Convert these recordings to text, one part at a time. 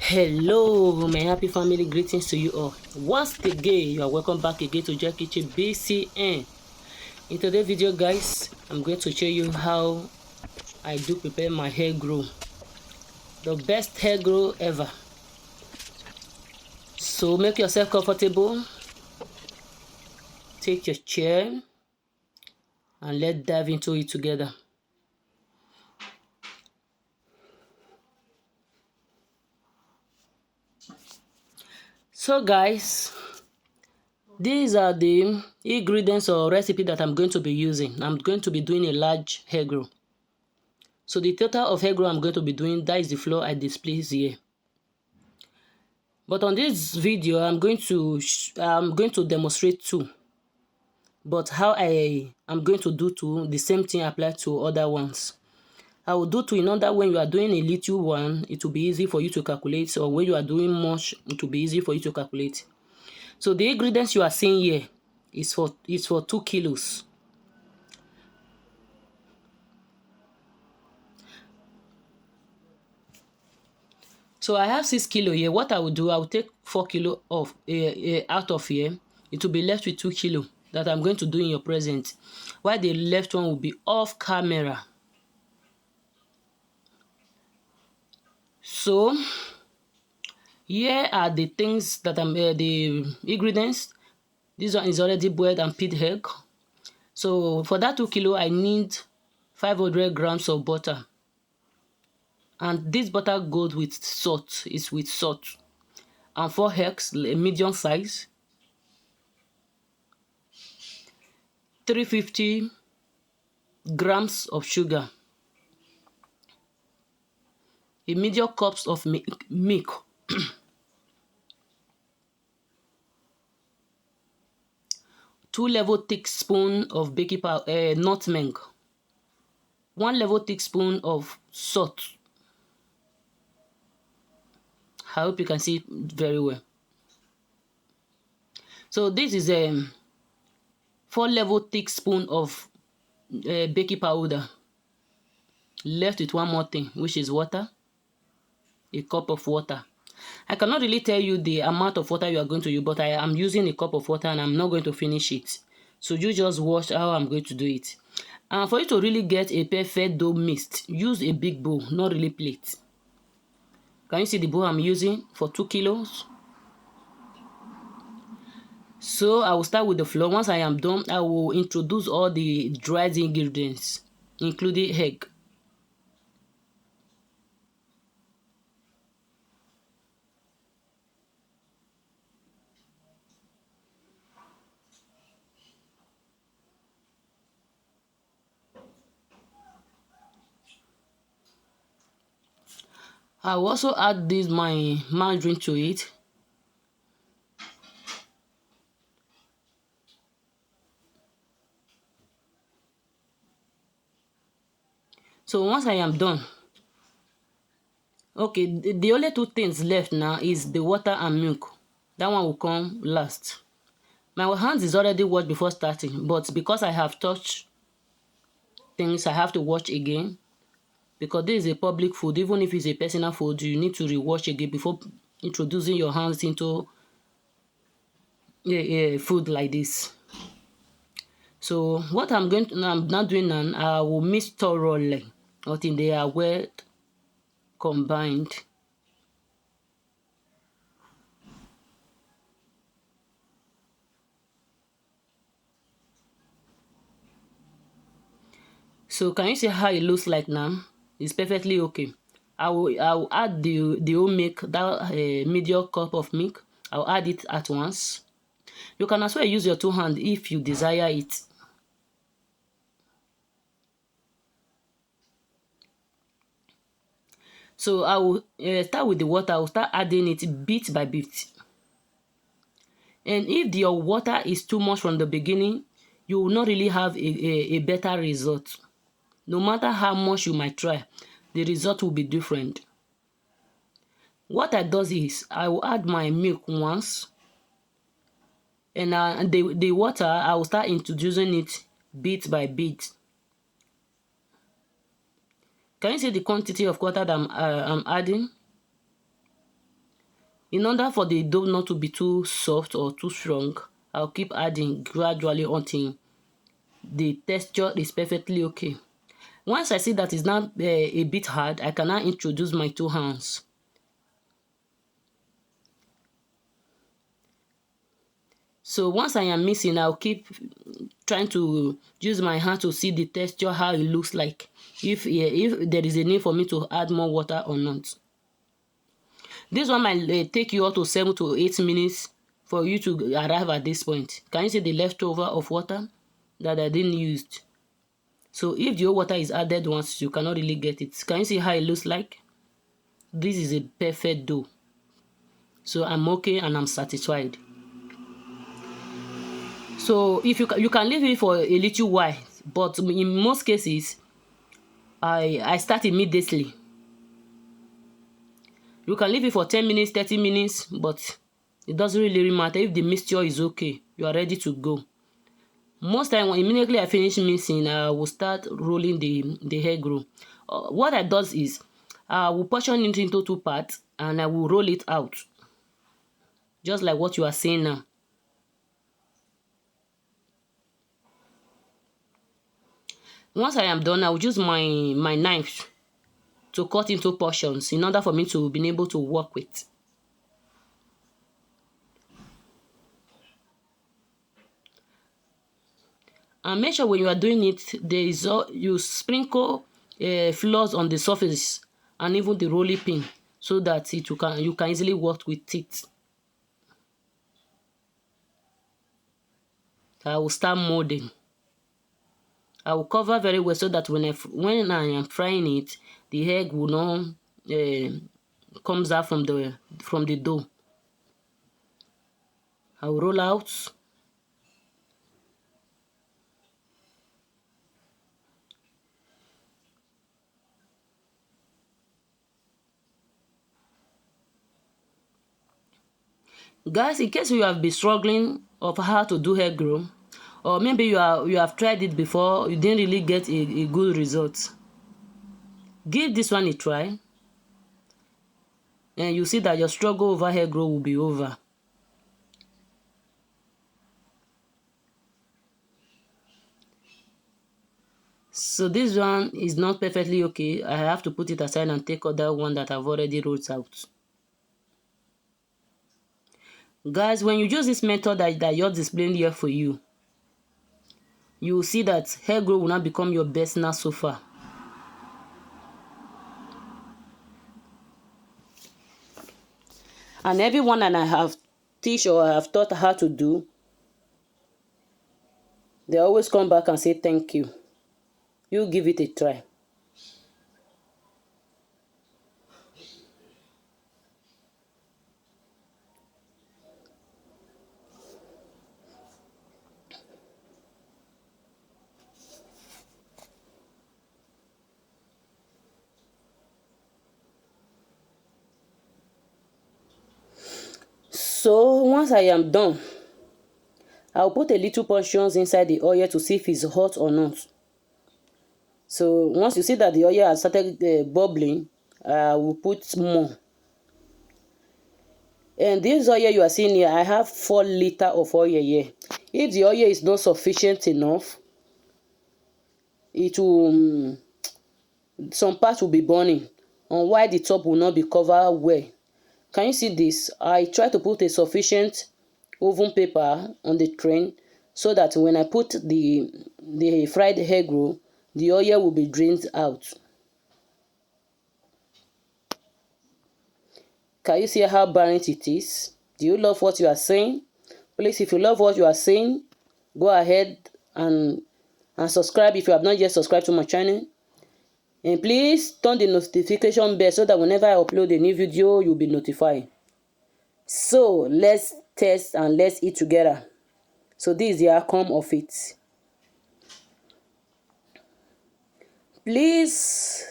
Hello, my happy family, greetings to you all. Once again, you are welcome back again to Jack Kitchen BCN. In today's video, guys, I'm going to show you how I do prepare my hair grow. The best hair grow ever. So make yourself comfortable. Take your chair and let's dive into it together. So guys, these are the ingredients or recipe that I'm going to be using. I'm going to be doing a large hair grow. So the total of hair grow I'm going to be doing, that is the floor I display here. But on this video, I'm going to demonstrate two. But how I am going to do two, the same thing apply to other ones. I will do two in order when you are doing a little one, it will be easy for you to calculate, or when you are doing much, it will be easy for you to calculate. So the ingredients you are seeing here is for 2 kilos. So I have 6 kilo here. What I will do, I will take 4 kilo of out of here. It will be left with 2 kilo that I'm going to do in your present. While the left one will be off camera. So here are the things that I'm the ingredients. This one is already boiled and peeled egg. So for that 2 kilo, I need 500 grams of butter. And this butter goes with salt. It's with salt. And 4 eggs, medium size. 350 grams of sugar. A medium cups of milk. 2 level teaspoon of baking powder, nutmeg. 1 level teaspoon of salt. I hope you can see it very well. So this is a 4 level teaspoon of baking powder. Left with one more thing, which is water. A cup of water. I cannot really tell you the amount of water you are going to use, but I am using a cup of water and I'm not going to finish it. So you just watch how I'm going to do it. And for you to really get a perfect dough mixed, use a big bowl, not really plate. Can you see the bowl I'm using for 2 kilos? So I will start with the flour. Once I am done, I will introduce all the dried ingredients, including egg. I will also add my margarine to it. So once I am done, okay, the only two things left now is the water and milk. That one will come last. My hands is already washed before starting, but because I have touched things, I have to wash again. Because this is a public food, even if it's a personal food, you need to rewash again before introducing your hands into food like this. So what I'm not doing now, I will mix thoroughly until they are well combined. So can you see how it looks like now? It's perfectly okay. I will add the whole milk, that medium cup of milk. I'll add it at once. You can as well use your 2 hands if you desire it. So I will start with the water. I will start adding it bit by bit. And if your water is too much from the beginning, you will not really have a better result. No matter how much you might try, the result will be different. What I do is, I will add my milk once. And the water, I will start introducing it bit by bit. Can you see the quantity of water that I'm adding? In order for the dough not to be too soft or too strong, I'll keep adding gradually until the texture is perfectly okay. Once I see that it's now a bit hard, I can now introduce my 2 hands. So once I am mixing, I'll keep trying to use my hand to see the texture, how it looks like, if there is a need for me to add more water or not. This one might take you up to 7 to 8 minutes for you to arrive at this point. Can you see the leftover of water that I didn't use? So if the whole water is added once, you cannot really get it. Can you see how it looks like? This is a perfect dough. So I'm okay and I'm satisfied. So if you can leave it for a little while, but in most cases, I start immediately. You can leave it for 10 minutes, 30 minutes, but it doesn't really matter. If the mixture is okay, you are ready to go. Most time, immediately I finish mixing, I will start rolling the egg roll. What I does is, I will portion it into 2 parts and I will roll it out. Just like what you are seeing now. Once I am done, I will use my knife to cut into portions in order for me to be able to work with. And make sure when you are doing it, you sprinkle flours on the surface and even the rolling pin so that you can easily work with it. I will start molding. I will cover very well so that when I am frying it, the egg will not comes out from the dough. I will roll out. Guys, in case you have been struggling of how to do egg roll, or maybe you have tried it before, you didn't really get a good result, give this one a try, and you see that your struggle over egg roll will be over. So this one is not perfectly okay. I have to put it aside and take other one that I've already rolled out. Guys, when you use this method that you're displaying here for you, you will see that egg roll will now become your best snack so far. And everyone that I have teach or I have taught how to do, they always come back and say thank you. You give it a try. So once I am done, I'll put a little portions inside the oil to see if it's hot or not. So once you see that the oil has started bubbling, I will put more. And this oil you are seeing here, I have 4 liters of oil here. If the oil is not sufficient enough, it will some parts will be burning, and while the top will not be covered well. Can you see this? I try to put a sufficient oven paper on the tray so that when I put the fried egg roll, the oil will be drained out. Can you see how burnt it is? Do you love what you are saying? Please, if you love what you are saying, go ahead and subscribe if you have not yet subscribed to my channel. And please turn the notification bell so that whenever I upload a new video, you'll be notified. So let's test and let's eat together. So this is the outcome of it. Please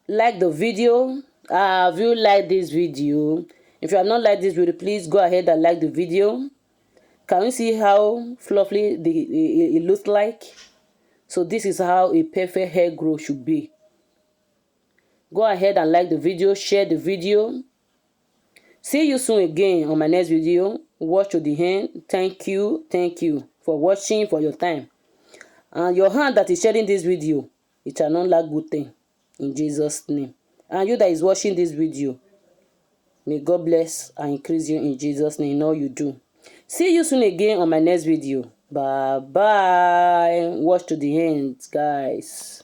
like the video. Have you liked this video? If you have not liked this video, please go ahead and like the video. Can you see how fluffy it looks like? So this is how a perfect egg roll should be. Go ahead and like the video, share the video. See you soon again on my next video. Watch to the end. Thank you for watching, for your time. And your hand that is sharing this video, it shall not lack good thing in Jesus' name. And you that is watching this video, may God bless and increase you in Jesus' name in all you do. See you soon again on my next video. Bye bye. Watch to the end, guys.